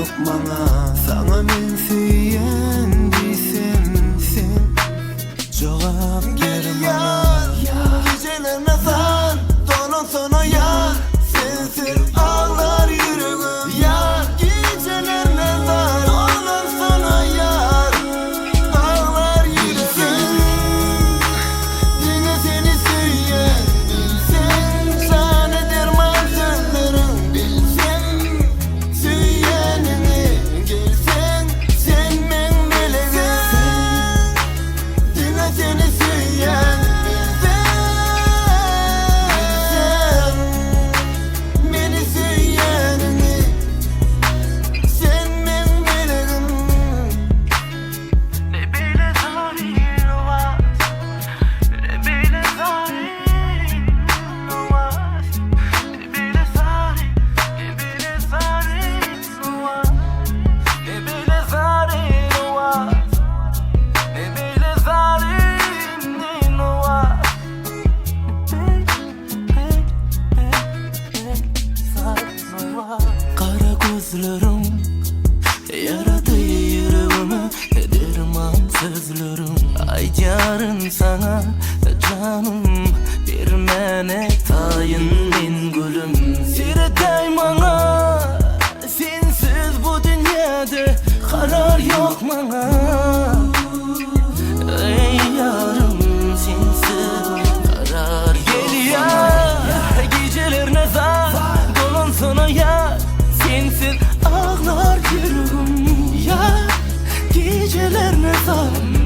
yok bana. Sana men süyen diysem sen cevap ver bana. Gecelerine zar dolan sana yar, sensiz ağlar yüreğim yar. Gecelerine zar dolan sana yar, ağlar yüreğim. Yine seni süyen bilsen, sana derman sözlerim bilsen. Süyenini gelsen, sen men meleğim. Yine seni süyen kara gözlerim yaradı yüreğimi, derman sözlerim. Ay yarın sana canım vermene tayın men gülüm. Siretay bana sensiz bu dünyada karar yok bana. Ey yarım sensiz karar yok bana. Gecelerine zar dolan sana yar, sensiz ağlar yüreğim ya. Gecelerine zar